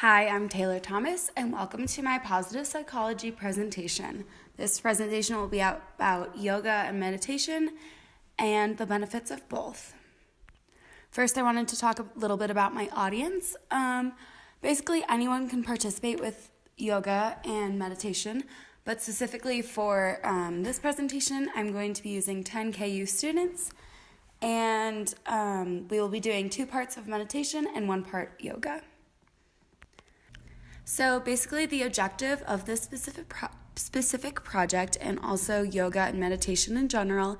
Hi, I'm Taylor Thomas, and welcome to my positive psychology presentation. This presentation will be about yoga and meditation and the benefits of both. First, I wanted to talk a little bit about my audience. Basically, anyone can participate with yoga and meditation, but specifically for this presentation, I'm going to be using 10 KU students, and we will be doing 2 parts of meditation and 1 part yoga. So basically the objective of this specific project and also yoga and meditation in general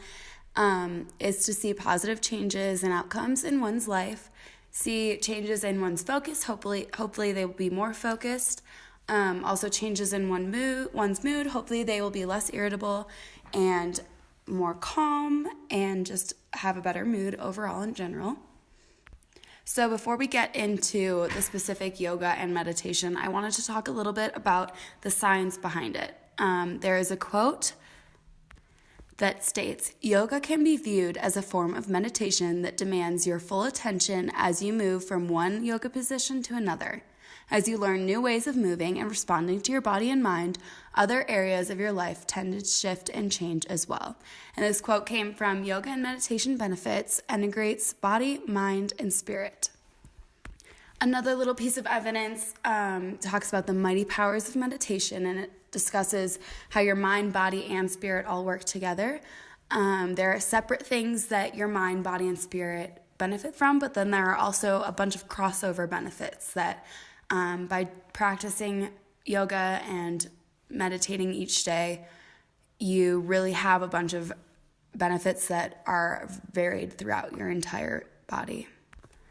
is to see positive changes and outcomes in one's life, see changes in one's focus, hopefully they will be more focused, also changes in one's mood, hopefully they will be less irritable and more calm and just have a better mood overall in general. So before we get into the specific yoga and meditation, I wanted to talk a little bit about the science behind it. There is a quote that states, "Yoga can be viewed as a form of meditation that demands your full attention as you move from one yoga position to another. As you learn new ways of moving and responding to your body and mind, other areas of your life tend to shift and change as well." And this quote came from Yoga and Meditation Benefits, Integrates Body, Mind, and Spirit. Another little piece of evidence talks about the mighty powers of meditation, and it discusses how your mind, body, and spirit all work together. There are separate things that your mind, body, and spirit benefit from, but then there are also a bunch of crossover benefits that by practicing yoga and meditating each day, you really have a bunch of benefits that are varied throughout your entire body.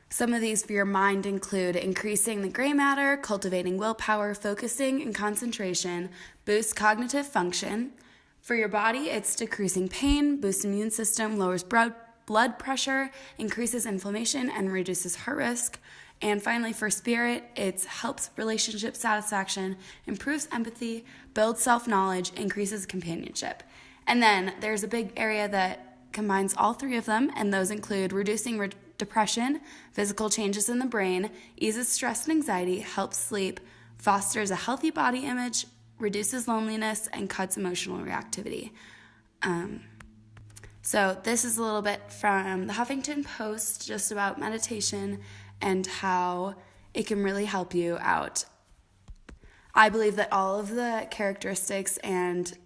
Some of these for your mind include increasing the gray matter, cultivating willpower, focusing and concentration, boosts cognitive function. For your body, it's decreasing pain, boosts immune system, lowers blood pressure, increases inflammation, and reduces heart risk. And finally, for spirit, it helps relationship satisfaction, improves empathy, builds self-knowledge, increases companionship. And then there's a big area that combines all 3 of them, and those include reducing depression, physical changes in the brain, eases stress and anxiety, helps sleep, fosters a healthy body image, reduces loneliness, and cuts emotional reactivity. So this is a little bit from the Huffington Post just about meditation and how it can really help you out. I believe that all of the characteristics and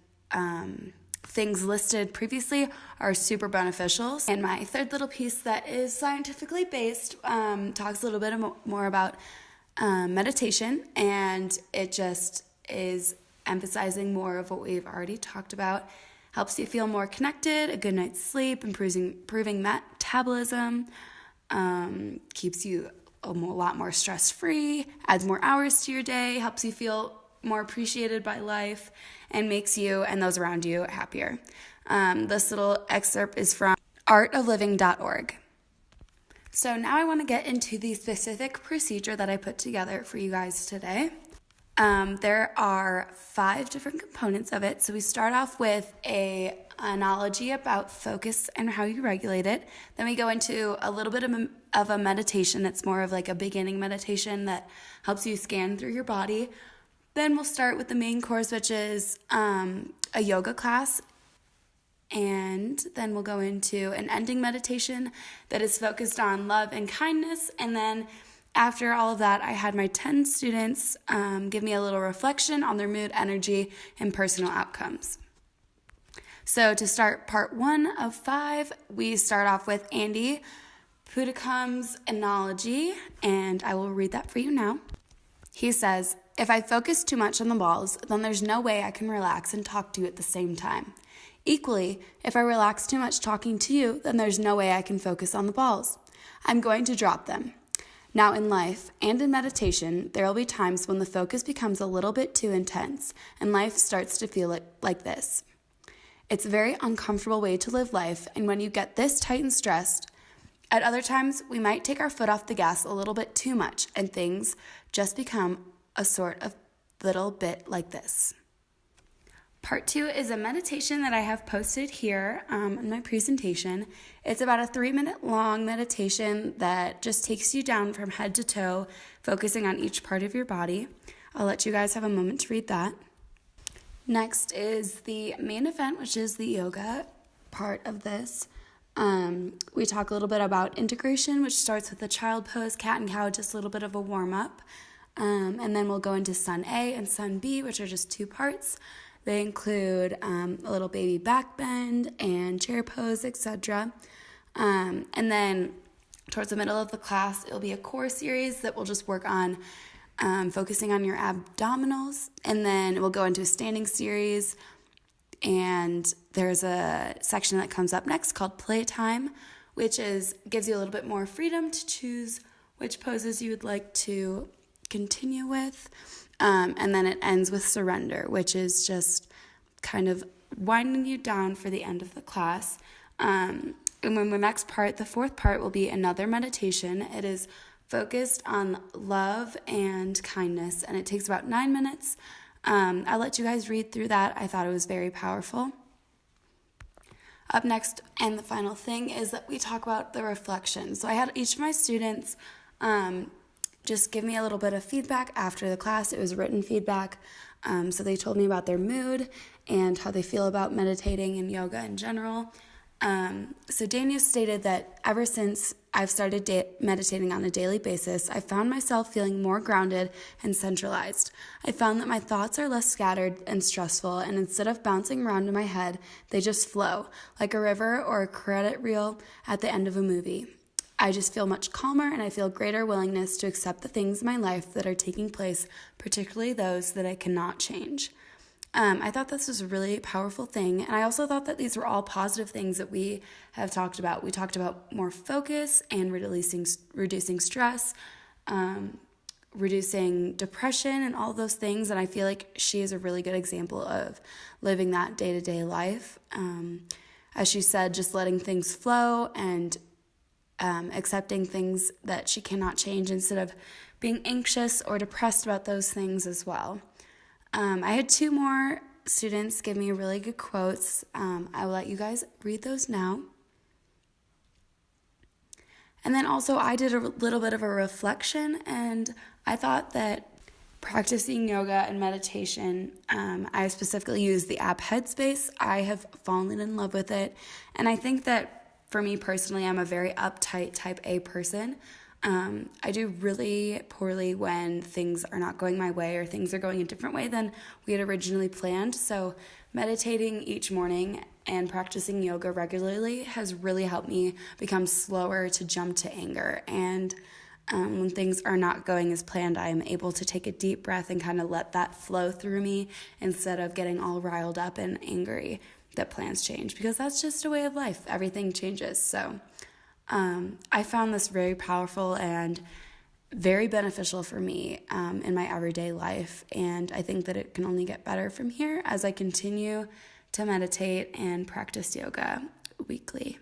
things listed previously are super beneficial. And my third little piece that is scientifically based talks a little bit more about meditation, and it just is emphasizing more of what we've already talked about. Helps you feel more connected, a good night's sleep, improving metabolism, keeps you a lot more stress-free, adds more hours to your day, helps you feel more appreciated by life, and makes you and those around you happier. This little excerpt is from artofliving.org. So now I want to get into the specific procedure that I put together for you guys today. There are 5 different components of it. So we start off with an analogy about focus and how you regulate it. Then we go into a little bit of a meditation that's more of like a beginning meditation that helps you scan through your body. Then we'll start with the main course, which is a yoga class. And then we'll go into an ending meditation that is focused on love and kindness. And then after all of that, I had my 10 students give me a little reflection on their mood, energy, and personal outcomes. So to start part 1 of 5, we start off with Andy Puddicombe's analogy, and I will read that for you now. He says, "If I focus too much on the balls, then there's no way I can relax and talk to you at the same time. Equally, if I relax too much talking to you, then there's no way I can focus on the balls. I'm going to drop them. Now in life and in meditation, there will be times when the focus becomes a little bit too intense and life starts to feel like this. It's a very uncomfortable way to live life, and when you get this tight and stressed, at other times we might take our foot off the gas a little bit too much and things just become a sort of little bit like this. Part 2 is a meditation that I have posted here in my presentation. It's about a 3-minute long meditation that just takes you down from head to toe, focusing on each part of your body. I'll let you guys have a moment to read that. Next is the main event, which is the yoga part of this. We talk a little bit about integration, which starts with the child pose, cat and cow, just a little bit of a warm-up. And then we'll go into Sun A and Sun B, which are just 2 parts. They include a little baby back bend and chair pose, etc. And then towards the middle of the class, it'll be a core series that will just work on focusing on your abdominals. And then we'll go into a standing series. And there's a section that comes up next called Playtime, which gives you a little bit more freedom to choose which poses you would like to continue with. And then it ends with Surrender, which is just kind of winding you down for the end of the class. And then the next part, the 4th part, will be another meditation. It is focused on love and kindness, and it takes about 9 minutes. I'll let you guys read through that. I thought it was very powerful. Up next, and the final thing, is that we talk about the reflection. So I had each of my students just give me a little bit of feedback after the class. It was written feedback. So they told me about their mood and how they feel about meditating and yoga in general. So Daniel stated that ever since I've started meditating on a daily basis, I found myself feeling more grounded and centralized. I found that my thoughts are less scattered and stressful, and instead of bouncing around in my head, they just flow, like a river or a credit reel at the end of a movie. I just feel much calmer, and I feel greater willingness to accept the things in my life that are taking place, particularly those that I cannot change. I thought this was a really powerful thing, and I also thought that these were all positive things that we have talked about. We talked about more focus and reducing stress, reducing depression, and all those things, and I feel like she is a really good example of living that day-to-day life. As she said, just letting things flow and accepting things that she cannot change instead of being anxious or depressed about those things as well. I had 2 more students give me really good quotes. I will let you guys read those now. And then also I did a little bit of a reflection, and I thought that practicing yoga and meditation, I specifically use the app Headspace. I have fallen in love with it, and I think that for me personally, I'm a very uptight type A person. I do really poorly when things are not going my way or things are going a different way than we had originally planned. So meditating each morning and practicing yoga regularly has really helped me become slower to jump to anger. And when things are not going as planned, I am able to take a deep breath and kind of let that flow through me instead of getting all riled up and angry that plans change, because that's just a way of life. Everything changes. So I found this very powerful and very beneficial for me in my everyday life, and I think that it can only get better from here as I continue to meditate and practice yoga weekly.